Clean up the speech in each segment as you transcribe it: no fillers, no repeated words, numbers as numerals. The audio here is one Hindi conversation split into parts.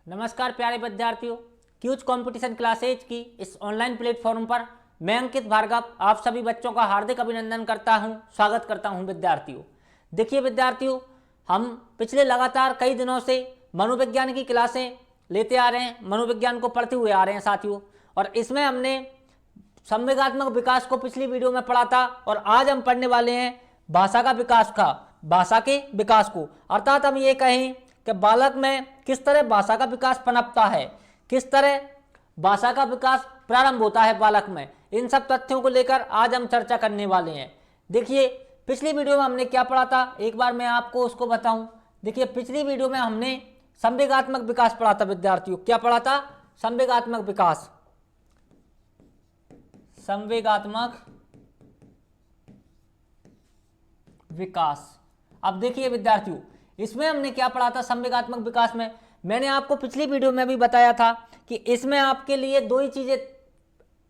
नमस्कार प्यारे विद्यार्थियों, क्यूज कंपटीशन क्लासेज की इस ऑनलाइन प्लेटफॉर्म पर मैं अंकित भार्गव आप सभी बच्चों का हार्दिक अभिनंदन करता हूं, स्वागत करता हूं विद्यार्थियों। देखिए विद्यार्थियों, हम पिछले लगातार कई दिनों से मनोविज्ञान की क्लासें लेते आ रहे हैं, मनोविज्ञान को पढ़ते हुए आ रहे हैं साथियों। और इसमें हमने संवेगात्मक विकास को पिछली वीडियो में पढ़ा था और आज हम पढ़ने वाले हैं भाषा के विकास को। अर्थात हम ये कहें कि बालक में किस तरह भाषा का विकास पनपता है, किस तरह भाषा का विकास प्रारंभ होता है बालक में, इन सब तथ्यों को लेकर आज हम चर्चा करने वाले हैं। देखिए पिछली वीडियो में हमने क्या पढ़ा था, एक बार मैं आपको उसको बताऊं। देखिए पिछली वीडियो में हमने संवेगात्मक विकास पढ़ा था विद्यार्थियों। क्या पढ़ा था? संवेगात्मक विकास। संवेगात्मक विकास। अब देखिए विद्यार्थियों, इसमें हमने क्या पढ़ा था? संवेगात्मक विकास में मैंने आपको पिछली वीडियो में भी बताया था कि इसमें आपके लिए दो ही चीजें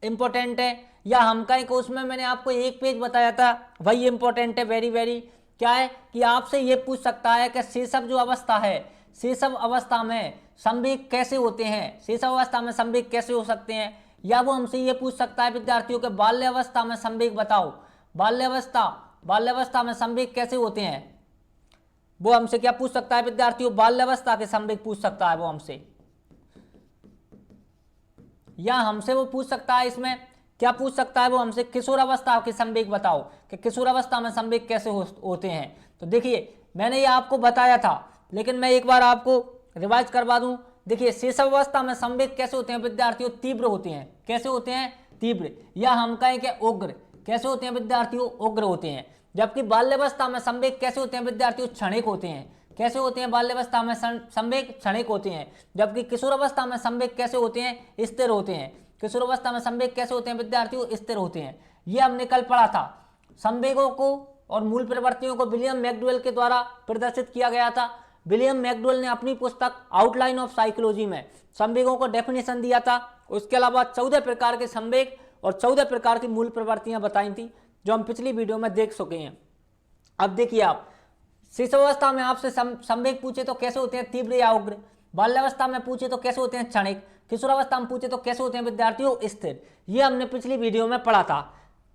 इंपॉर्टेंट है, या हम कहें कि उसमें मैंने आपको एक पेज बताया था, वही इंपॉर्टेंट है। वेरी वेरी क्या है कि आपसे ये पूछ सकता है कि शैशव जो अवस्था है, शैशव अवस्था में संवेग कैसे होते हैं, शैशव अवस्था में संवेग कैसे हो सकते हैं। या वो हमसे ये पूछ सकता है विद्यार्थियों के बाल्यावस्था में संवेग बताओ, बाल्यावस्था में संवेग कैसे होते हैं। वो हमसे क्या पूछ सकता है विद्यार्थियों? बाल्यावस्था के संवेग पूछ सकता है वो हमसे। या हमसे वो पूछ सकता है, इसमें क्या पूछ सकता है वो हमसे? किशोरावस्था के संवेग बताओ कि किशोरावस्था में संवेग कैसे होते हैं। तो देखिए मैंने ये आपको बताया था, लेकिन मैं एक बार आपको रिवाइज करवा दूं। देखिए शैशव अवस्था में संवेग कैसे होते हैं विद्यार्थियों? तीव्र होते हैं। कैसे होते हैं? तीव्र। या हम कहें कि उग्र। कैसे होते हैं विद्यार्थियों? उग्र होते हैं। जबकि बाल्यावस्था में संवेग कैसे होते हैं विद्यार्थियों? क्षणिक होते हैं। कैसे होते हैं बाल्यावस्था में संवेग? क्षणिक होते हैं। जबकि किशोरावस्था में संवेग कैसे होते हैं? स्थिर होते हैं। किशोरावस्था में संवेग कैसे होते हैं विद्यार्थियों? स्थिर होते हैं। ये हमने कल पढ़ा था। संवेगों को और मूल प्रवृत्तियों को विलियम मैकडूवेल के द्वारा प्रदर्शित किया गया था। विलियम मैकडूवेल ने अपनी पुस्तक आउटलाइन ऑफ साइकोलॉजी में संवेगों को डेफिनेशन दिया था। उसके अलावा 14 प्रकार के संवेग और 14 प्रकार की मूल प्रवृत्तियां बताई थी, जो हम पिछली वीडियो में देख चुके हैं। अब देखिए आप, शिशुअवस्था में आपसे संवेग पूछे तो कैसे होते हैं? तीव्र या उग्र। बाल्यावस्था में पूछे तो कैसे होते हैं? क्षणिक। किशोरावस्था में पूछे तो कैसे होते हैं विद्यार्थियों? स्थिर। ये हमने पिछली वीडियो में पढ़ा था।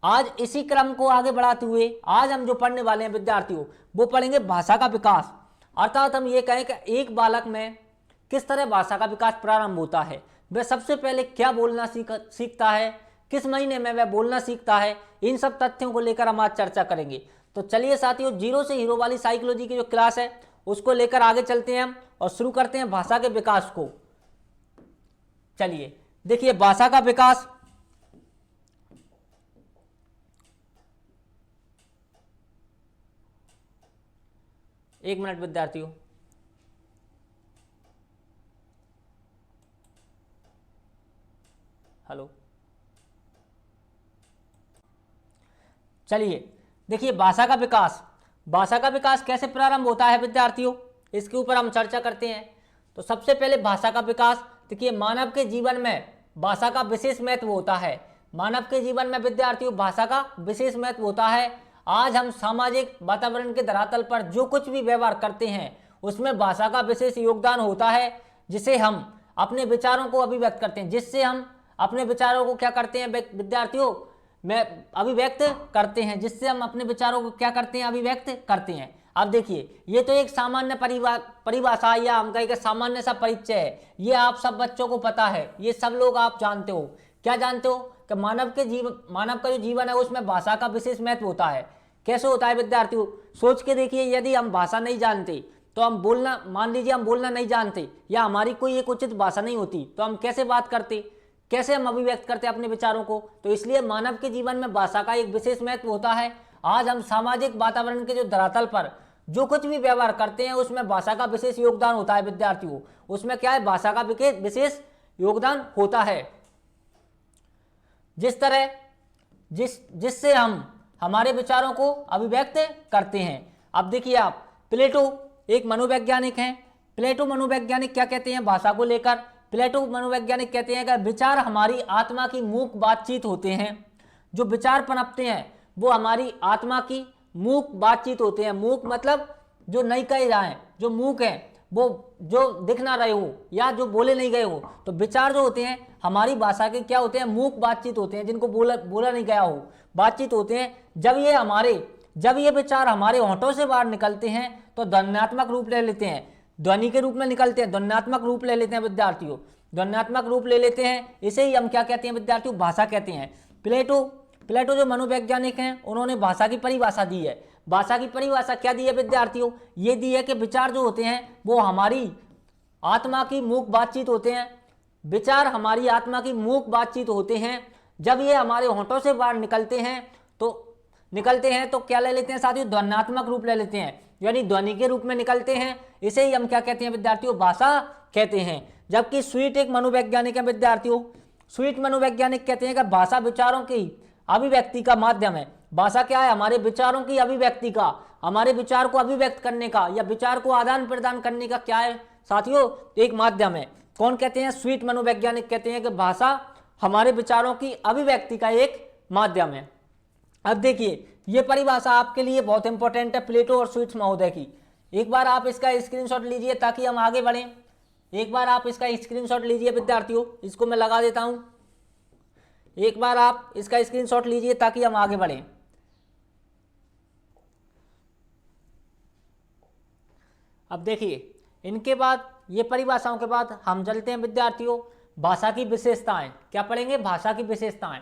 आज इसी क्रम को आगे बढ़ाते हुए आज हम जो पढ़ने वाले हैं विद्यार्थियों, वो पढ़ेंगे भाषा का विकास। अर्थात हम ये कहें कि एक बालक में किस तरह भाषा का विकास प्रारंभ होता है, वह सबसे पहले क्या बोलना सीखता है, किस महीने में वह बोलना सीखता है, इन सब तथ्यों को लेकर हम आज चर्चा करेंगे। तो चलिए साथियों, जीरो से हीरो वाली साइकोलॉजी की जो क्लास है उसको लेकर आगे चलते हैं हम और शुरू करते हैं भाषा के विकास को। चलिए देखिए भाषा का विकास। एक मिनट विद्यार्थियों। हेलो। चलिए देखिए भाषा का विकास कैसे प्रारंभ होता है विद्यार्थियों, इसके ऊपर हम चर्चा करते हैं। तो सबसे पहले भाषा का विकास, देखिए मानव के जीवन में भाषा का विशेष महत्व होता है। मानव के जीवन में विद्यार्थियों भाषा का विशेष महत्व होता है। आज हम सामाजिक वातावरण के धरातल पर जो कुछ भी व्यवहार करते हैं उसमें भाषा का विशेष योगदान होता है, जिसे हम अपने विचारों को अभिव्यक्त करते हैं, जिससे हम अपने विचारों को क्या करते हैं विद्यार्थियों में अभिव्यक्त करते हैं, जिससे हम अपने विचारों को क्या करते हैं? अभिव्यक्त करते हैं। अब देखिए ये तो एक सामान्य परिभाषा या हम कहें कि सामान्य सा परिचय है, ये आप सब बच्चों को पता है, ये सब लोग आप जानते हो। क्या जानते हो? कि मानव का जो जीवन है उसमें भाषा का विशेष महत्व होता है। कैसे होता है विद्यार्थियों? सोच के देखिए, यदि हम भाषा नहीं जानते तो हम बोलना, मान लीजिए हम बोलना नहीं जानते या हमारी कोई एक उचित भाषा नहीं होती, तो हम कैसे बात करते, कैसे हम अभिव्यक्त करते अपने विचारों को? तो इसलिए मानव के जीवन में भाषा का एक विशेष महत्व होता है। आज हम सामाजिक वातावरण के जो धरातल पर जो कुछ भी व्यवहार करते हैं उसमें भाषा का विशेष योगदान होता है विद्यार्थियों। उसमें क्या है? भाषा का विशेष योगदान होता है। जिस तरह जिससे हम हमारे विचारों को अभिव्यक्त करते हैं। अब देखिए आप, प्लेटो एक मनोवैज्ञानिक हैं। प्लेटो मनोवैज्ञानिक क्या कहते हैं भाषा को लेकर? प्लेटो मनोवैज्ञानिक कहते हैं कि विचार हमारी आत्मा की मूक बातचीत होते हैं। जो विचार पनपते हैं वो हमारी आत्मा की मूक बातचीत होते हैं। मूक मतलब जो नहीं कहे जाए, जो मूक है वो जो दिख ना रहे हो या जो बोले नहीं गए हो। तो विचार जो होते हैं हमारी भाषा के क्या होते हैं, मूक बातचीत होते हैं, जिनको बोला नहीं गया हो, बातचीत होते हैं। जब ये विचार हमारे होठों से बाहर निकलते हैं तो ध्वन्यात्मक रूप ले लेते हैं, ध्वनि के रूप में निकलते हैं, ध्वन्यात्मक रूप ले लेते हैं विद्यार्थियों, ध्वन्यात्मक रूप ले लेते हैं। इसे ही हम क्या कहते हैं विद्यार्थियों, भाषा कहते हैं। प्लेटो जो मनोवैज्ञानिक हैं उन्होंने भाषा की परिभाषा दी है। भाषा की परिभाषा क्या दी है विद्यार्थियों, ये दी है कि विचार जो होते हैं वो हमारी आत्मा की मूक बातचीत होते हैं। विचार हमारी आत्मा की मूक बातचीत होते हैं। जब ये हमारे होठों से बाहर निकलते हैं तो क्या ले लेते हैं साथियों, ध्वन्यात्मक रूप ले लेते हैं, यानी ध्वनि के रूप में निकलते हैं। इसे ही हम क्या कहते हैं विद्यार्थियों, भाषा कहते हैं। जबकि स्वीट एक मनोवैज्ञानिक है विद्यार्थियों, स्वीट मनोवैज्ञानिक कहते हैं कि भाषा विचारों की अभिव्यक्ति का माध्यम है। भाषा क्या है, हमारे विचारों की अभिव्यक्ति का, हमारे विचार को अभिव्यक्त करने का या विचार को आदान प्रदान करने का क्या है साथियों, एक माध्यम है। कौन कहते हैं, स्वीट मनोवैज्ञानिक कहते हैं कि भाषा हमारे विचारों की अभिव्यक्ति का एक माध्यम है। अब देखिए ये परिभाषा आपके लिए बहुत इंपॉर्टेंट है प्लेटो और स्वीट्स महोदय की। एक बार आप इसका स्क्रीनशॉट लीजिए ताकि हम आगे बढ़ें। एक बार आप इसका स्क्रीनशॉट लीजिए विद्यार्थियों, इसको मैं लगा देता हूं। एक बार आप इसका स्क्रीनशॉट लीजिए ताकि हम आगे बढ़ें। अब देखिए इनके बाद, ये परिभाषाओं के बाद हम चलते हैं विद्यार्थियों भाषा की विशेषताएं। क्या पढ़ेंगे, भाषा की विशेषताएं।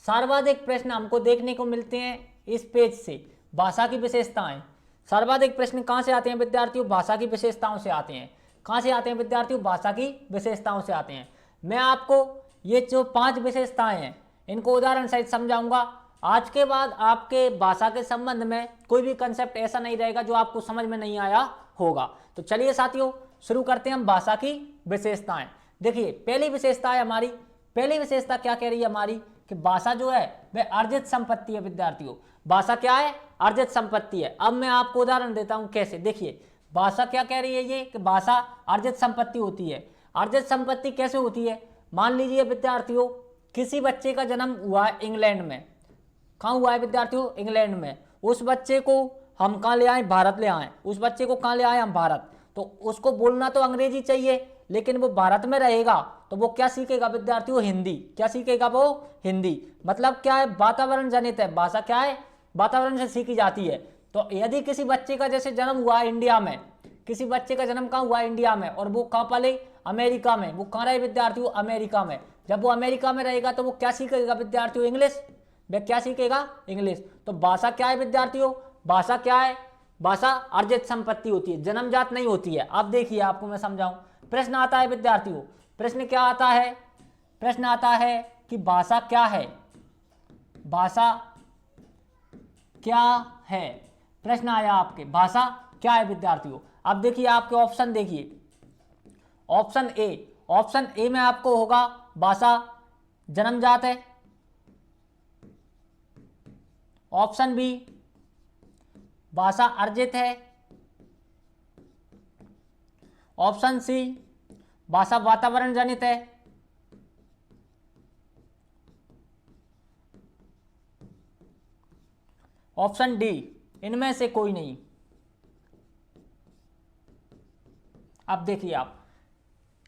सर्वाधिक प्रश्न हमको देखने को मिलते हैं इस पेज से, भाषा की विशेषताएं। सर्वाधिक प्रश्न कहां से आते हैं विद्यार्थियों, भाषा की विशेषताओं से आते हैं। कहां से आते हैं विद्यार्थियों, भाषा की विशेषताओं से आते हैं। मैं आपको ये जो 5 विशेषताएं हैं इनको उदाहरण सहित समझाऊंगा। आज के बाद आपके भाषा के संबंध में कोई भी कंसेप्ट ऐसा नहीं रहेगा जो आपको समझ में नहीं आया होगा। तो चलिए साथियों शुरू करते हैं हम भाषा की विशेषताएं। देखिए पहली विशेषता है हमारी, पहली विशेषता क्या कह रही है हमारी कि भाषा जो है वह अर्जित संपत्ति है विद्यार्थियों। भाषा क्या है, अर्जित संपत्ति है। अब मैं आपको उदाहरण देता हूं कैसे। देखिए भाषा क्या कह रही है ये कि भाषा अर्जित संपत्ति होती है। अर्जित संपत्ति कैसे होती है, मान लीजिए विद्यार्थियों किसी बच्चे का जन्म हुआ है इंग्लैंड में। कहाँ हुआ है विद्यार्थियों, इंग्लैंड में। उस बच्चे को हम कहाँ ले आए, भारत ले आए। उस बच्चे को कहाँ ले आए हम, भारत। तो उसको बोलना तो अंग्रेजी चाहिए, लेकिन वो भारत में रहेगा तो वो क्या सीखेगा विद्यार्थियों, हिंदी। क्या सीखेगा वो, हिंदी। मतलब क्या है, वातावरण जनित है। भाषा क्या है, वातावरण से सीखी जाती है। तो यदि किसी बच्चे का जैसे जन्म हुआ है इंडिया में, किसी बच्चे का जन्म कहाँ हुआ है, इंडिया में, और वो कहाँ पले, अमेरिका में। वो कहाँ रहे विद्यार्थियों, अमेरिका में। जब वो अमेरिका में रहेगा तो वो क्या सीखेगा विद्यार्थियों, इंग्लिश। वह क्या सीखेगा, इंग्लिश। तो भाषा क्या है विद्यार्थियों, भाषा क्या है, भाषा अर्जित संपत्ति होती है, जन्मजात नहीं होती है। अब देखिए आपको मैं समझाऊं। प्रश्न आता है विद्यार्थियों, प्रश्न क्या आता है, प्रश्न आता है कि भाषा क्या है, भाषा क्या है। प्रश्न आया आपके, भाषा क्या है विद्यार्थियों। अब देखिए आपके ऑप्शन देखिए, ऑप्शन ए में आपको होगा भाषा जन्मजात है। ऑप्शन बी भाषा अर्जित है। ऑप्शन सी भाषा वातावरण जनित है। ऑप्शन डी इनमें से कोई नहीं। अब देखिए आप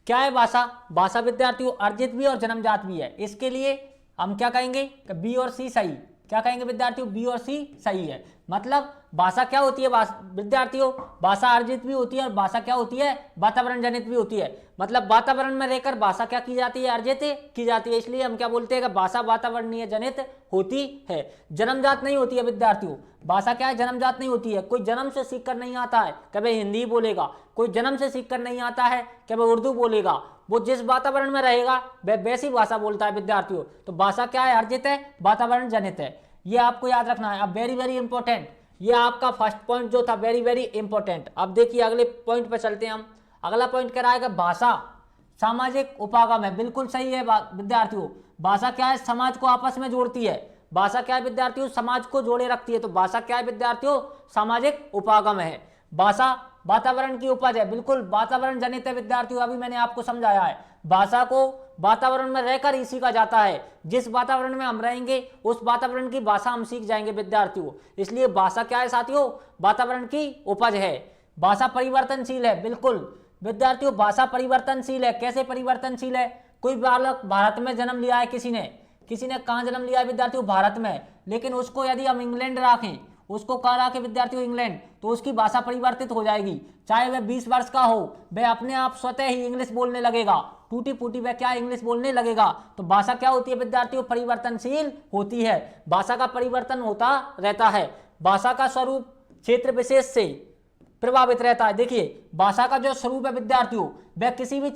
क्या है भाषा, भाषा विद्यार्थियों अर्जित भी और जन्मजात भी है। इसके लिए हम क्या कहेंगे कि बी और सी सही। क्या कहेंगे विद्यार्थियों, बी और सी सही है। मतलब भाषा क्या होती है विद्यार्थियों, भाषा अर्जित भी होती है और भाषा क्या होती है, वातावरण जनित भी होती है। मतलब वातावरण में रहकर भाषा क्या की जाती है, अर्जित की जाती है। इसलिए हम क्या बोलते हैं कि भाषा वातावरणीय जनित होती है, जन्मजात नहीं होती है विद्यार्थियों। भाषा क्या है, जन्मजात नहीं होती है। कोई जन्म से सीख कर नहीं आता है कभी हिंदी बोलेगा, कोई जन्म से सीख कर नहीं आता है कभी उर्दू बोलेगा। वो जिस वातावरण में रहेगा वह वैसी भाषा बोलता है विद्यार्थियों। तो भाषा क्या है, अर्जित है, वातावरण जनित है। ये आपको याद रखना है। अब वेरी वेरी इंपॉर्टेंट, ये आपका फर्स्ट पॉइंट जो था वेरी वेरी इंपॉर्टेंट। अब देखिए अगले पॉइंट पर चलते हैं हम। अगला पॉइंट कह रहा है कि भाषा सामाजिक उपागम है। बिल्कुल सही है विद्यार्थियों। भाषा क्या है, समाज को आपस में जोड़ती है। भाषा क्या है विद्यार्थियों, समाज को जोड़े रखती है। तो भाषा क्या है विद्यार्थियों, सामाजिक उपागम है। भाषा वातावरण की उपज है, बिल्कुल वातावरण जनित है विद्यार्थियों। अभी मैंने आपको समझाया है, भाषा को वातावरण में रहकर ही सीखा जाता है। जिस वातावरण में हम रहेंगे उस वातावरण की भाषा हम सीख जाएंगे विद्यार्थियों। इसलिए भाषा क्या है साथियों, वातावरण की उपज है। भाषा परिवर्तनशील है, बिल्कुल विद्यार्थियों भाषा परिवर्तनशील है। कैसे परिवर्तनशील है? कोई बालक भारत में जन्म लिया है, किसी ने कहाँ जन्म लिया है विद्यार्थियों? भारत में, लेकिन उसको यदि हम इंग्लैंड रखें, उसको कहाँ रखें विद्यार्थियों? इंग्लैंड, तो उसकी भाषा परिवर्तित हो जाएगी। चाहे वह 20 वर्ष का हो, वह अपने आप स्वतः ही इंग्लिश बोलने लगेगा, टूटी फूटी वह क्या इंग्लिश बोलने लगेगा। तो भाषा क्या होती है विद्यार्थियों? परिवर्तनशील होती है। भाषा का परिवर्तन होता रहता है। भाषा का स्वरूप क्षेत्र विशेष से प्रभावित रहता है। देखिए भाषा का जो स्वरूप है विद्यार्थियों, वह किसी भी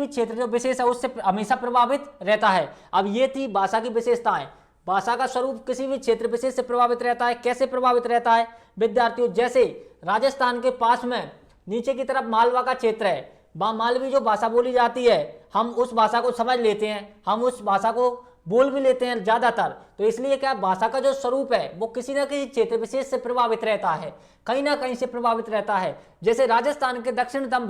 क्षेत्र जो विशेष है उससे हमेशा प्रभावित रहता है। अब ये थी भाषा की विशेषताएं। भाषा का स्वरूप किसी भी क्षेत्र विशेष से प्रभावित रहता है। कैसे प्रभावित रहता है विद्यार्थियों? जैसे राजस्थान के पास में नीचे की तरफ मालवा का क्षेत्र है, वहां मालवी जो भाषा बोली जाती है, हम उस भाषा को समझ लेते हैं, हम उस भाषा को बोल भी लेते हैं ज्यादातर। तो इसलिए क्या भाषा का जो स्वरूप है वो किसी न किसी क्षेत्र विशेष से प्रभावित रहता है, कहीं ना कहीं से प्रभावित रहता है। जैसे राजस्थान के दक्षिणतम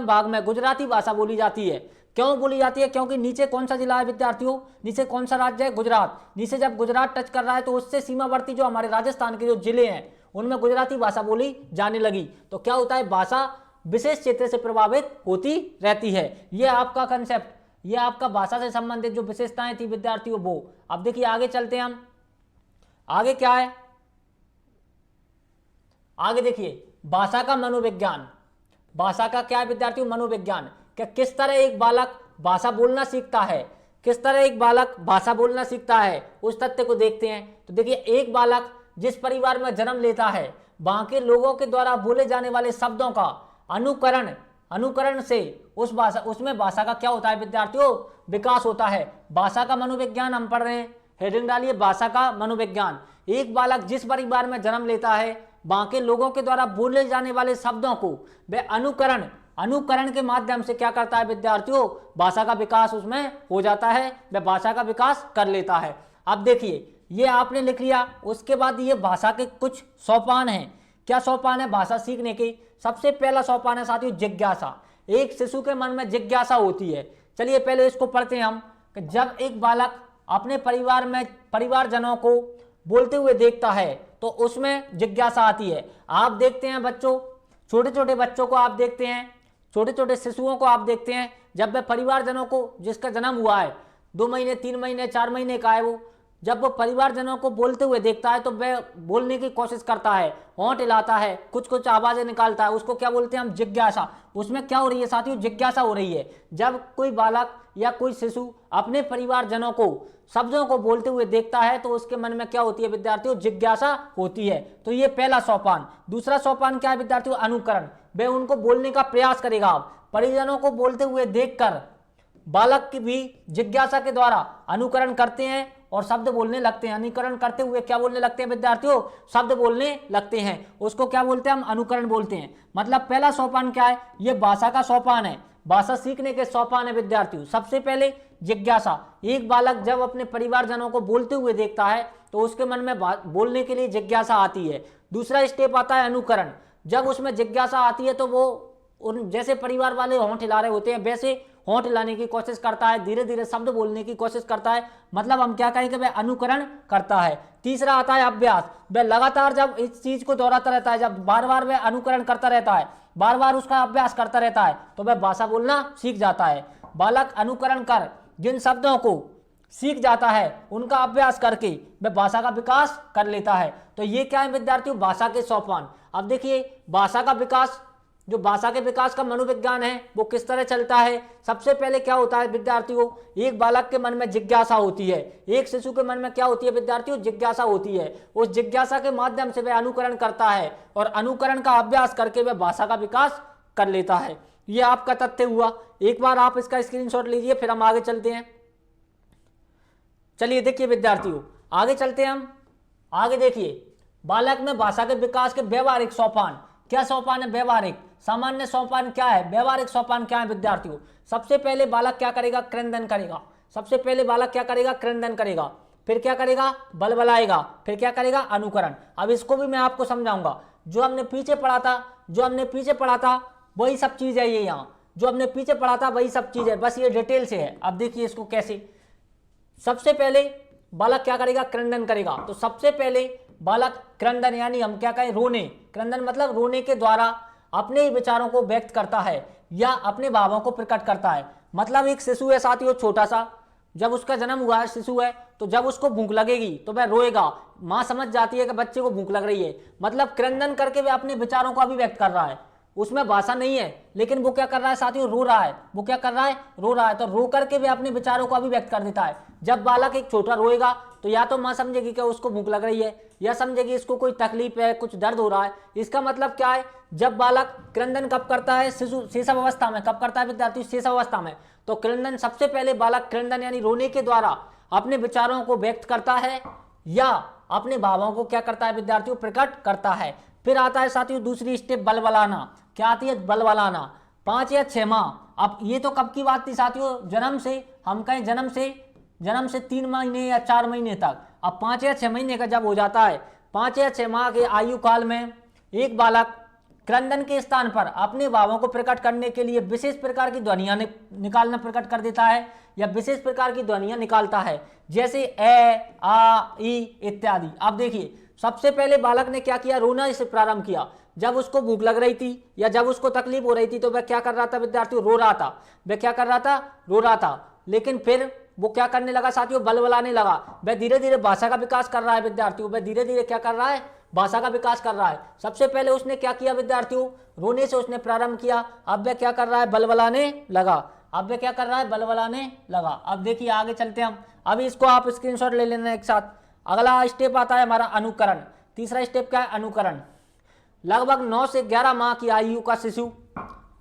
भाग में गुजराती भाषा बोली जाती है। क्यों बोली जाती है? क्योंकि नीचे कौन सा जिला है विद्यार्थियों? नीचे कौन सा राज्य है? गुजरात। नीचे जब गुजरात टच कर रहा है तो उससे सीमावर्ती जो हमारे राजस्थान के जो जिले हैं उनमें गुजराती भाषा बोली जाने लगी। तो क्या होता है? भाषा विशेष क्षेत्र से प्रभावित होती रहती है। यह आपका कंसेप्ट, यह आपका भाषा से संबंधित जो विशेषताएं थी विद्यार्थियों वो। अब देखिए आगे चलते हैं हम। आगे क्या है? आगे देखिए भाषा का मनोविज्ञान। भाषा का क्या है विद्यार्थियों? मनोविज्ञान। क्या किस तरह एक बालक भाषा बोलना सीखता है, किस तरह एक बालक भाषा बोलना सीखता है, उस तथ्य को देखते हैं। तो देखिए एक बालक जिस परिवार में जन्म लेता है वहां के लोगों के द्वारा बोले जाने वाले शब्दों का अनुकरण से उसमें भाषा का क्या होता है विद्यार्थियों? विकास होता है। भाषा का मनोविज्ञान हम पढ़ रहे हैं। हेडिंग डालिए भाषा का मनोविज्ञान। एक बालक जिस परिवार में जन्म लेता है वहां के लोगों के द्वारा बोले जाने वाले शब्दों को वह अनुकरण के माध्यम से क्या करता है विद्यार्थियों? भाषा का विकास उसमें हो जाता है, वह भाषा का विकास कर लेता है। अब देखिए ये आपने लिख लिया। उसके बाद ये भाषा के कुछ सोपान हैं। क्या सोपान है भाषा सीखने के? सबसे पहला सोपान है साथियों जिज्ञासा। एक शिशु के मन में जिज्ञासा होती है। चलिए पहले इसको पढ़ते हैं हम। जब एक बालक अपने परिवारजनों को बोलते हुए देखता है तो उसमें जिज्ञासा आती है। आप देखते हैं बच्चों, छोटे छोटे बच्चों को आप देखते हैं, छोटे छोटे शिशुओं को आप देखते हैं, जब वह परिवारजनों को, जिसका जन्म हुआ है 2 महीने 3 महीने 4 महीने का है, वो जब वो परिवारजनों को बोलते हुए देखता है तो वह बोलने की कोशिश करता है, होंठ हिलाता है, कुछ कुछ आवाजें निकालता है। उसको क्या बोलते हैं हम? जिज्ञासा। उसमें क्या हो रही है साथियों? जिज्ञासा हो रही है। जब कोई बालक या कोई शिशु अपने परिवारजनों को शब्दों को बोलते हुए देखता है तो उसके मन में क्या होती है विद्यार्थियों? जिज्ञासा होती है। तो ये पहला सोपान। दूसरा सोपान क्या है विद्यार्थियों? अनुकरण। वह उनको बोलने का प्रयास करेगा। परिजनों को बोलते हुए देखकर बालक की भी जिज्ञासा के द्वारा अनुकरण करते हैं और शब्द बोलने लगते हैं। अनुकरण करते हुए क्या बोलने लगते हैं विद्यार्थियों? शब्द बोलने लगते हैं। उसको क्या बोलते हैं हम? अनुकरण बोलते हैं। मतलब पहला सोपान क्या है? ये भाषा का सोपान है, भाषा सीखने के सोपान है विद्यार्थियों। सबसे पहले जिज्ञासा। एक बालक जब अपने परिवारजनों को बोलते हुए देखता है तो उसके मन में बोलने के लिए जिज्ञासा आती है। दूसरा स्टेप आता है अनुकरण। जब उसमें जिज्ञासा आती है तो वो उन जैसे परिवार वाले होंठ हिला रहे होते हैं वैसे होंठ हिलाने की कोशिश करता है, धीरे धीरे शब्द बोलने की कोशिश करता है। मतलब हम क्या कहेंगे? वह अनुकरण करता है। तीसरा आता है अभ्यास। वह लगातार जब इस चीज को दोहराता रहता है, जब बार बार वह अनुकरण करता रहता है, बार बार उसका अभ्यास करता रहता है तो वह भाषा बोलना सीख जाता है। बालक अनुकरण कर जिन शब्दों को सीख जाता है उनका अभ्यास करके वह भाषा का विकास कर लेता है। तो ये क्या है विद्यार्थियों? भाषा के सोपान। अब देखिए भाषा का विकास, जो भाषा के विकास का मनोविज्ञान है वो किस तरह चलता है। सबसे पहले क्या होता है विद्यार्थियों? एक बालक के मन में जिज्ञासा होती है। एक शिशु के मन में क्या होती है विद्यार्थियों? जिज्ञासा होती है। उस जिज्ञासा के माध्यम से वह अनुकरण करता है और अनुकरण का अभ्यास करके वह भाषा का विकास कर लेता है। ये आपका तथ्य हुआ। एक बार आप इसका स्क्रीनशॉट लीजिए, फिर हम आगे चलते हैं। चलिए देखिए विद्यार्थियों आगे चलते हैं हम। आगे देखिए बालक में भाषा के विकास के व्यवहारिक सोपान। क्या सोपान है? व्यवहारिक। सामान्य सोपान क्या है? व्यवहारिक सोपान क्या है विद्यार्थियों? सबसे पहले बालक क्या करेगा? क्रंदन करेगा। सबसे पहले बालक क्या करेगा? क्रंदन करेगा। फिर क्या करेगा? बलबलाएगा। फिर क्या करेगा? अनुकरण। अब इसको भी मैं आपको समझाऊंगा। जो हमने पीछे पढ़ा था वही सब चीज है। ये यहाँ जो हमने पीछे पढ़ा था वही सब चीज है, बस ये डिटेल से है। अब देखिए इसको कैसे। सबसे पहले बालक क्या करेगा? क्रंदन करेगा। तो सबसे पहले बालक क्रंदन यानी हम क्या कहें रोने, क्रंदन मतलब रोने के द्वारा अपने विचारों को व्यक्त करता है या अपने भावों को प्रकट करता है। मतलब एक शिशु है साथियों छोटा सा, जब उसका जन्म हुआ है शिशु है, तो जब उसको भूख लगेगी तो वह रोएगा, माँ समझ जाती है कि बच्चे को भूख लग रही है, मतलब क्रंदन करके वह अपने विचारों को अभिव्यक्त कर रहा है। उसमें भाषा नहीं है लेकिन वो क्या कर रहा है साथियों, रो रहा है। वो क्या कर रहा है, रो रहा है। तो रो करके वे अपने विचारों को अभिव्यक्त कर देता है। जब बालक एक छोटा रोएगा तो या तो माँ समझेगी कि उसको भूख लग रही है, या समझेगी इसको कोई तकलीफ है, कुछ दर्द हो रहा है। इसका मतलब क्या है, जब बालक क्रंदन कब करता है, शिशु शैशव अवस्था में। कब करता है विद्यार्थी, शैशव अवस्था में। तो क्रंदन सबसे पहले बालक क्रंदन यानी रोने के द्वारा अपने विचारों को व्यक्त करता है या अपने भावों को क्या करता है विद्यार्थियों, प्रकट करता है। फिर आता है साथियों दूसरी स्टेप बलबलाना। क्या आती है, बलबलाना। 5 या 6 माह। अब ये तो कब की बात थी साथियों, जन्म से, हम कहें जन्म से 3 महीने या 4 महीने तक। अब 5 या 6 महीने का जब हो जाता है, 5 या 6 माह के आयु काल में एक बालक क्रंदन के स्थान पर अपने भावों को प्रकट करने के लिए विशेष प्रकार की ध्वनियां निकालना प्रकट कर देता है या विशेष प्रकार की ध्वनियां निकालता है, जैसे ए, आ, ई इत्यादि। अब देखिए सबसे पहले बालक ने क्या किया, रोना से प्रारंभ किया। जब उसको भूख लग रही थी या जब उसको तकलीफ हो रही थी तो वह क्या कर रहा था विद्यार्थियों, रो रहा था। वह क्या कर रहा था, रो रहा था। लेकिन फिर वो क्या करने लगा साथियों, बलबलाने लगा। वह धीरे धीरे भाषा का विकास कर रहा है विद्यार्थियों। वह धीरे धीरे क्या कर रहा है, भाषा का विकास कर रहा है। सबसे पहले उसने क्या किया विद्यार्थियों, रोने से उसने प्रारंभ किया। अब वह क्या कर रहा है, बलबलाने लगा। अब वह क्या कर रहा है, बलबलाने लगा। अब देखिए आगे चलते हम। अभी इसको आप स्क्रीनशॉट ले लेना एक साथ। अगला स्टेप आता है हमारा अनुकरण। तीसरा स्टेप क्या है, अनुकरण। लगभग 9 से 11 माह की आयु का शिशु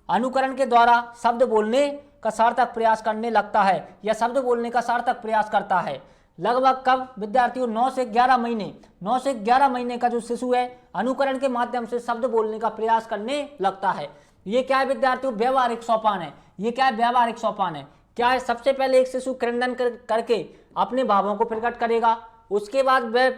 अनुकरण के द्वारा शब्द बोलने का सार्थक प्रयास करने लगता है या शब्द बोलने का सार्थक प्रयास करता है। लगभग कब विद्यार्थियों, 9 से 11 महीने। 9 से 11 महीने का जो शिशु है अनुकरण के माध्यम से शब्द बोलने का प्रयास करने लगता है। ये क्या है विद्यार्थियों, व्यवहारिक सोपान है। ये क्या है, व्यवहारिक सोपान है। क्या है, सबसे पहले एक शिशु क्रंदन करके अपने भावों को प्रकट करेगा, उसके बाद वह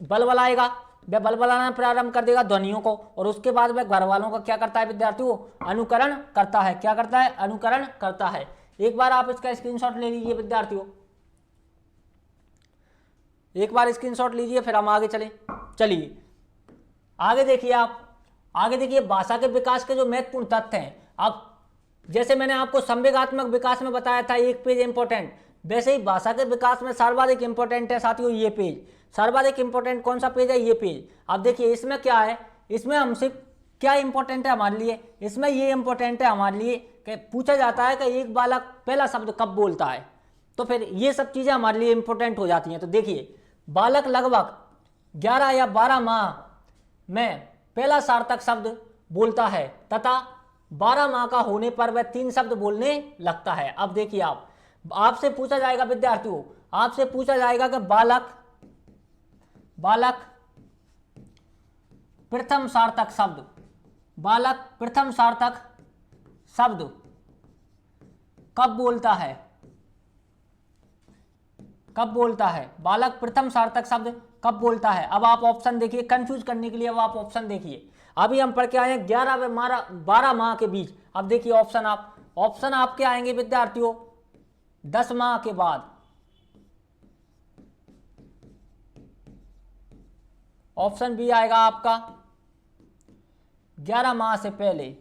बलबलाएगा, वह बलबलाना प्रारंभ कर देगा ध्वनियों को, और उसके बाद वह घर वालों का क्या करता है विद्यार्थियों, अनुकरण करता है। क्या करता है, अनुकरण करता है। एक बार आप इसका स्क्रीनशॉट ले लीजिए विद्यार्थियों, एक बार स्क्रीनशॉट लीजिए, फिर हम आगे चलिए आगे देखिए आप। आगे देखिए भाषा के विकास के जो महत्वपूर्ण तथ्य हैं। अब जैसे मैंने आपको संवेगात्मक विकास में बताया था एक पेज इंपॉर्टेंट, वैसे ही भाषा के विकास में सर्वाधिक इंपॉर्टेंट है साथियों ये पेज। सर्वाधिक इंपॉर्टेंट कौन सा पेज है, ये पेज। अब देखिए इसमें क्या है, इसमें हमसे क्या इंपॉर्टेंट है हमारे लिए, इसमें ये इंपॉर्टेंट है हमारे लिए कि पूछा जाता है कि एक बालक पहला शब्द कब बोलता है। तो फिर ये सब चीजें हमारे लिए इंपॉर्टेंट हो जाती हैं। तो देखिए बालक लगभग 11 या 12 माह में पहला सार्थक शब्द बोलता है तथा 12 माह का होने पर वह 3 शब्द बोलने लगता है। अब देखिए आपसे पूछा जाएगा विद्यार्थियों, आपसे पूछा जाएगा कि बालक प्रथम सार्थक शब्द, बालक प्रथम सार्थक शब्द कब बोलता है, कब बोलता है, बालक प्रथम सार्थक शब्द कब बोलता है। अब आप ऑप्शन देखिए, कंफ्यूज करने के लिए अब आप ऑप्शन देखिए। अभी हम पढ़ के आए 11 व 12 माह के बीच। अब देखिए ऑप्शन आपके आएंगे विद्यार्थियों 10 माह के बाद। ऑप्शन बी आएगा आपका 11 माह से पहले।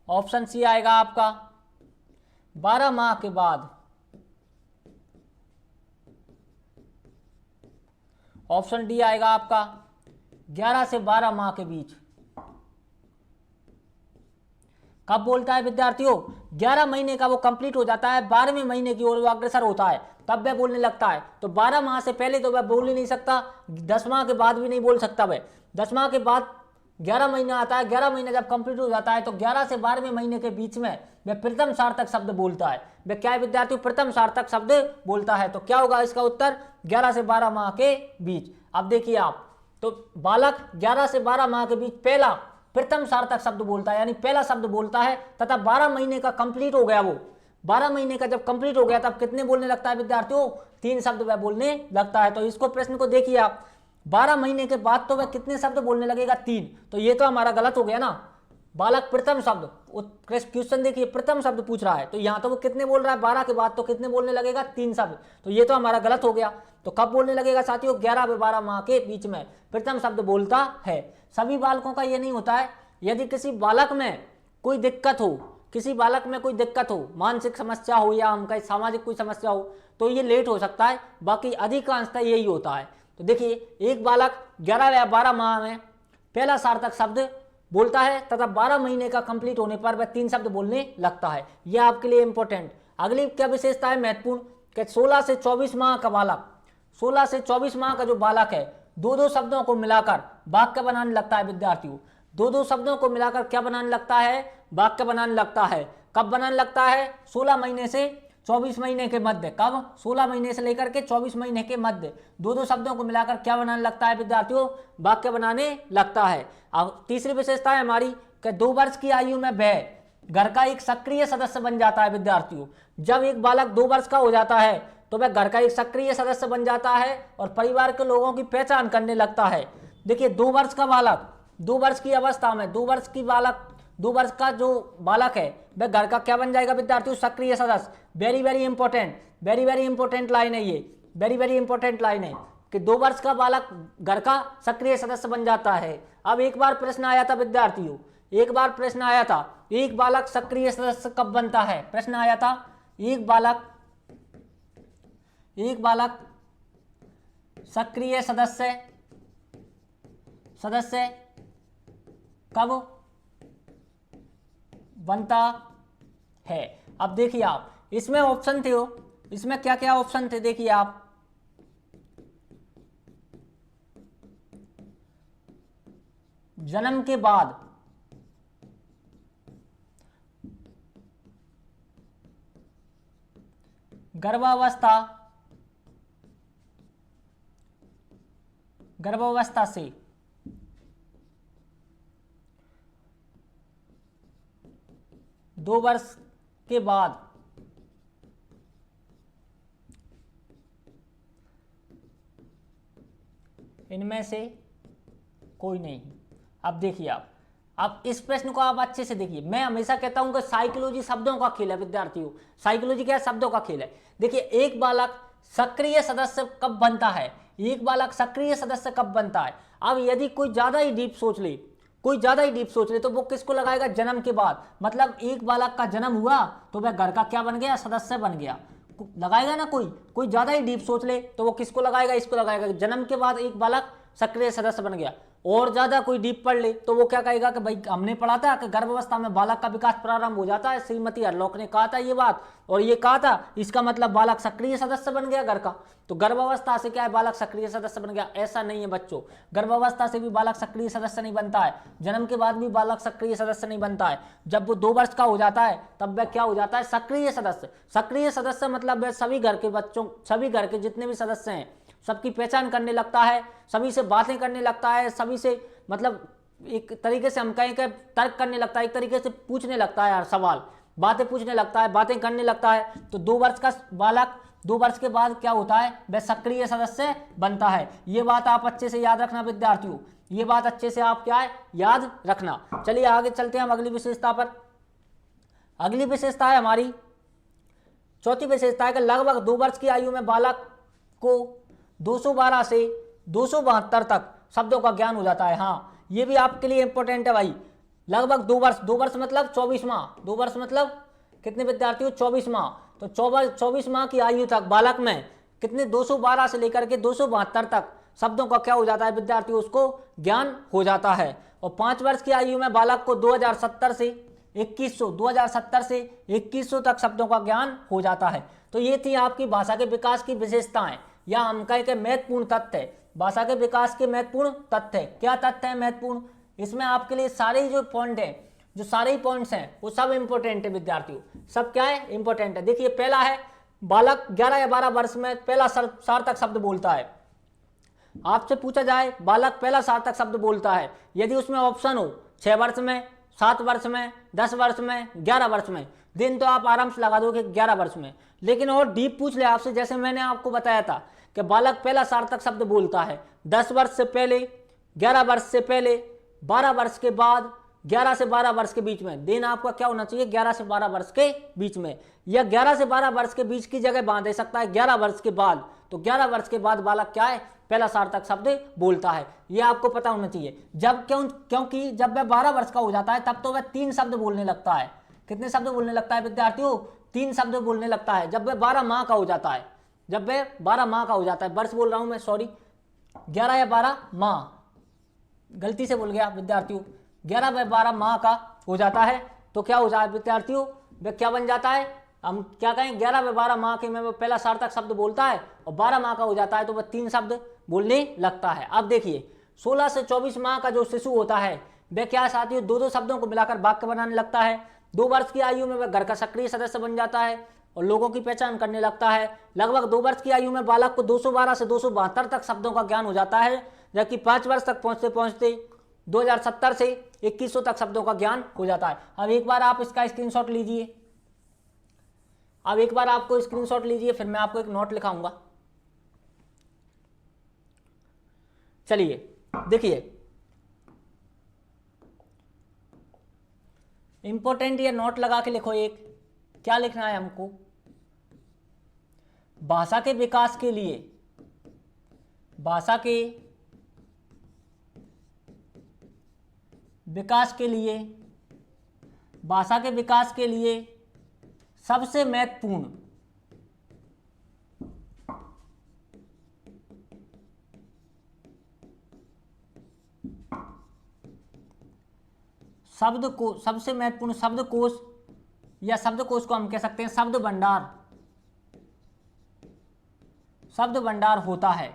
ऑप्शन सी आएगा आपका 12 माह के बाद। ऑप्शन डी आएगा आपका 11 से 12 माह के बीच। कब बोलता है विद्यार्थियों, 11 महीने का वो कंप्लीट हो जाता है, 12वें महीने की ओर वो अग्रसर होता है, तब वह बोलने लगता है। तो 12 माह से पहले तो वह बोल ही नहीं सकता, 10 माह के बाद भी नहीं बोल सकता वह। 10 माह के बाद 11 महीना आता है, 11 महीना जब कंप्लीट हो जाता है तो 11 से 12वें महीने के बीच में वह प्रथम सार्थक शब्द बोलता है। वह क्या है विद्यार्थी, प्रथम सार्थक शब्द बोलता है। तो क्या होगा इसका उत्तर, 11 से 12 माह के बीच। अब देखिए आप, तो बालक 11 से 12 माह के बीच पहला प्रथम सार्थक शब्द बोलता है, यानी पहला शब्द बोलता है, तथा 12 महीने का कंप्लीट हो गया, वो 12 महीने का जब कंप्लीट हो गया तब कितने बोलने लगता है विद्यार्थियों, 3 शब्द वह बोलने लगता है। तो इसको प्रश्न को देखिए आप, 12 महीने के बाद तो वह कितने शब्द बोलने लगेगा, 3। तो ये तो हमारा गलत हो गया ना, बालक प्रथम शब्द, क्वेश्चन देखिए प्रथम शब्द पूछ रहा है, तो यहाँ तो वो कितने बोल रहा है 12 के बाद तो कितने बोलने लगेगा 3 शब्द, तो ये तो हमारा गलत हो गया। तो कब बोलने लगेगा साथियों 11 व 12 माह के बीच में प्रथम शब्द बोलता है। सभी बालकों का ये नहीं होता है, यदि किसी बालक में कोई दिक्कत हो, किसी बालक में कोई दिक्कत हो, मानसिक समस्या हो या उनका सामाजिक कोई समस्या हो, तो ये लेट हो सकता है, बाकी अधिकांशतः यही होता है। तो देखिए एक बालक 11 या 12 माह में पहला सार्थक शब्द बोलता है तथा 12 महीने का कंप्लीट होने पर वह 3 शब्द बोलने लगता है। यह आपके लिए इंपॉर्टेंट। अगली क्या विशेषता है महत्वपूर्ण, कि 16 से 24 माह का बालक, 16 से 24 माह का जो बालक है 2-2 शब्दों को मिलाकर वाक्य बनाने लगता है विद्यार्थियों। 2-2 शब्दों को मिलाकर क्या बनाने लगता है, वाक्य बनाने लगता है। कब बनाने लगता है, 16 महीने से 24 महीने के मध्य। कब, 16 महीने से लेकर के 24 महीने के मध्य 2-2 शब्दों को मिलाकर क्या बनाने लगता है विद्यार्थियों, वाक्य बनाने लगता है। अब तीसरी विशेषता है हमारी कि 2 वर्ष की आयु में वह घर का एक सक्रिय सदस्य बन जाता है विद्यार्थियों। जब एक बालक 2 वर्ष का हो जाता है तो वह घर का एक सक्रिय सदस्य बन जाता है और परिवार के लोगों की पहचान करने लगता है। देखिए 2 वर्ष का बालक, 2 वर्ष की अवस्था में 2 वर्ष की बालक, 2 वर्ष का जो बालक है वह घर का क्या बन जाएगा विद्यार्थियों, सक्रिय सदस्य। Very very important, very very important line है ये, वेरी वेरी इंपॉर्टेंट लाइन है कि 2 वर्ष का बालक घर का सक्रिय सदस्य बन जाता है। अब एक बार प्रश्न आया था विद्यार्थियों, एक बार प्रश्न आया था, एक बालक सक्रिय सदस्य कब बनता है, प्रश्न आया था एक बालक सक्रिय सदस्य कब बनता है। अब देखिए आप, इसमें ऑप्शन थे, इसमें क्या क्या ऑप्शन थे देखिए आप, जन्म के बाद, गर्भावस्था से, 2 वर्ष के बाद, इनमें से कोई नहीं। अब देखिए आप, अब इस प्रश्न को आप अच्छे से देखिए। मैं हमेशा कहता हूं कि साइकोलॉजी शब्दों का खेल है विद्यार्थियों। साइकोलॉजी क्या है, शब्दों का खेल है। देखिए एक बालक सक्रिय सदस्य कब बनता है, एक बालक सक्रिय सदस्य कब बनता है। अब यदि कोई ज्यादा ही डीप सोच ले, कोई ज्यादा ही डीप सोच ले तो वो किसको लगाएगा, जन्म के बाद। मतलब एक बालक का जन्म हुआ तो वह घर का क्या बन गया, सदस्य बन गया। लगाएगा ना कोई ज्यादा ही डीप सोच ले तो वो किसको लगाएगा, इसको लगाएगा। जन्म के बाद एक बालक सक्रिय सदस्य बन गया। और ज्यादा कोई डीप पढ़ ले तो वो क्या कहेगा कि भाई हमने पढ़ा था कि गर्भावस्था में बालक का विकास प्रारंभ हो जाता है, श्रीमती हरलॉक ने कहा था ये बात, और ये कहा था, इसका मतलब बालक सक्रिय सदस्य बन गया घर का। तो गर्भावस्था से क्या है, बालक सक्रिय सदस्य बन गया, ऐसा नहीं है बच्चों। गर्भावस्था से भी बालक सक्रिय सदस्य नहीं बनता है, जन्म के बाद भी बालक सक्रिय सदस्य नहीं बनता है। जब वो 2 वर्ष का हो जाता है तब वह क्या हो जाता है, सक्रिय सदस्य। सक्रिय सदस्य मतलब वह सभी घर के बच्चों, सभी घर के जितने भी सदस्य हैं सबकी पहचान करने लगता है, सभी से बातें करने लगता है, सभी से मतलब एक तरीके से हम कहें कि तर्क करने लगता है, एक तरीके से पूछने लगता है यार सवाल, बातें पूछने लगता है, बातें करने लगता है। तो 2 वर्ष का बालक 2 वर्ष के बाद क्या होता है, वह सक्रिय सदस्य बनता है। ये बात आप अच्छे से याद रखना विद्यार्थियों, ये बात अच्छे से आप क्या है याद रखना। चलिए आगे चलते हैं हम अगली विशेषता पर। अगली विशेषता है हमारी चौथी विशेषता है कि लगभग 2 वर्ष की आयु में बालक को 212 से 272 तक शब्दों का ज्ञान हो जाता है। हाँ ये भी आपके लिए इंपॉर्टेंट है भाई। लगभग 2 वर्ष, 2 वर्ष मतलब 24 माह, 2 वर्ष मतलब कितने विद्यार्थियों, 24 माह। तो 24 माह की आयु तक बालक में कितने, 212 से लेकर के 272 तक शब्दों का क्या हो जाता है विद्यार्थियों, उसको ज्ञान हो जाता है। और 5 वर्ष की आयु में बालक को 2070 से 2100 तक शब्दों का ज्ञान हो जाता है। तो ये थी आपकी भाषा के विकास की विशेषताएं, या हम कहें कि महत्वपूर्ण तथ्य, भाषा के विकास के महत्वपूर्ण तथ्य। क्या तथ्य है महत्वपूर्ण, इसमें आपके लिए सारे जो पॉइंट हैं, जो सारे ही पॉइंट्स हैं वो सब इंपॉर्टेंट है विद्यार्थियों, सब क्या है इंपॉर्टेंट है। देखिए पहला है बालक 11 या 12 वर्ष में पहला सार्थक शब्द बोलता है। आपसे पूछा जाए बालक पहला सार्थक शब्द बोलता है, यदि उसमें ऑप्शन हो 6 वर्ष में, 7 वर्ष में, 10 वर्ष में, 11 वर्ष में, दिन तो आप आराम से लगा दोगे 11 वर्ष में। लेकिन और डीप पूछ ले आपसे, जैसे मैंने आपको बताया था कि बालक पहला सार्थक शब्द बोलता है 10 वर्ष से पहले, 11 वर्ष से पहले, 12 वर्ष के बाद, 11 से 12 वर्ष के बीच में। देन आपका क्या होना चाहिए, 11 से 12 वर्ष के बीच में, या 11 से 12 वर्ष के बीच की जगह बांध दे सकता है 11 वर्ष के बाद। तो 11 वर्ष के बाद बालक क्या है, पहला सार्थक शब्द बोलता है, ये आपको पता होना चाहिए। जब क्योंकि जब वह 12 वर्ष का हो जाता है तब तो वह 3 शब्द बोलने लगता है। कितने शब्द बोलने लगता है विद्यार्थियों, 3 शब्द बोलने लगता है जब वह 12 माह का हो जाता है। जब वह 12 माह का हो जाता है, वर्ष बोल रहा हूं मैं, सॉरी, 11 या 12 माह, गलती से बोल गया विद्यार्थियों, 11 व 12 माह का हो जाता है तो क्या हो जाए विद्यार्थियों, वह क्या बन जाता है, हम क्या कहें, 11 व 12 माह के में वो पहला सार्थक शब्द बोलता है और 12 माह का हो जाता है तो वह 3 शब्द बोलने लगता है। अब देखिए 16 से 24 माह का जो शिशु होता है वह क्या साथियों, 2-2 शब्दों को मिलाकर वाक्य बनाने लगता है। 2 वर्ष की आयु में वह घर का सक्रिय सदस्य बन जाता है और लोगों की पहचान करने लगता है। लगभग 2 वर्ष की आयु में बालक को 212 से 272 तक शब्दों का ज्ञान हो जाता है, जबकि 5 वर्ष तक पहुंचते पहुंचते 2070 से 2100 तक शब्दों का ज्ञान हो जाता है। अब एक बार आप इसका स्क्रीनशॉट लीजिए, अब एक बार आपको स्क्रीनशॉट लीजिए, फिर मैं आपको एक नोट लिखाऊंगा। चलिए देखिए, इंपॉर्टेंट ये नोट लगा के लिखो। एक क्या लिखना है हमको, भाषा के विकास के लिए, भाषा के विकास के लिए, भाषा के विकास के लिए सबसे महत्वपूर्ण सबसे महत्वपूर्ण शब्दकोश या शब्दकोश को हम कह सकते हैं शब्द भंडार, शब्द भंडार होता है,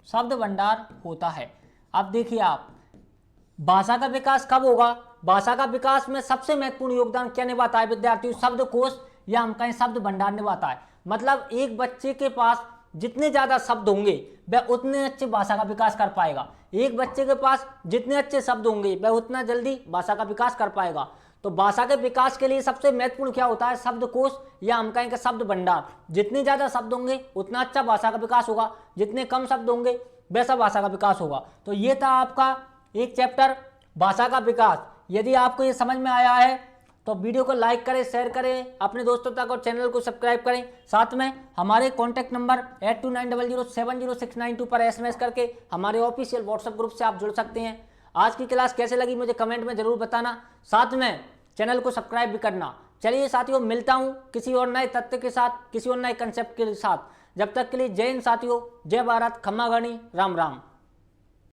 शब्द भंडार होता है। अब देखिए आप, भाषा का विकास कब होगा, भाषा का विकास में सबसे महत्वपूर्ण योगदान क्या निभाता है विद्यार्थियों, शब्दकोश या हम कहें शब्द भंडार निभाता है। मतलब एक बच्चे के पास जितने ज्यादा शब्द होंगे वह उतने अच्छे भाषा का विकास कर पाएगा। एक बच्चे के पास जितने अच्छे शब्द होंगे वह उतना जल्दी भाषा का विकास कर पाएगा। तो भाषा के विकास के लिए सबसे महत्वपूर्ण क्या होता है, शब्दकोश या हम कहें कि शब्द भंडार। जितने ज्यादा शब्द होंगे उतना अच्छा भाषा का विकास होगा, जितने कम शब्द होंगे वैसा भाषा का विकास होगा। तो ये था आपका एक चैप्टर भाषा का विकास। यदि आपको ये समझ में आया है तो वीडियो को लाइक करें, शेयर करें अपने दोस्तों तक और चैनल को सब्सक्राइब करें। साथ में हमारे कॉन्टैक्ट नंबर 8290070692 पर SMS करके हमारे ऑफिशियल व्हाट्सएप ग्रुप से आप जुड़ सकते हैं। आज की क्लास कैसे लगी मुझे कमेंट में जरूर बताना, साथ में चैनल को सब्सक्राइब भी करना। चलिए साथियों, मिलता हूँ किसी और नए तथ्य के साथ, किसी और नए कंसेप्ट के साथ। जब तक के लिए जय हिंद साथियों, जय भारत, खम्मा गणी, राम राम।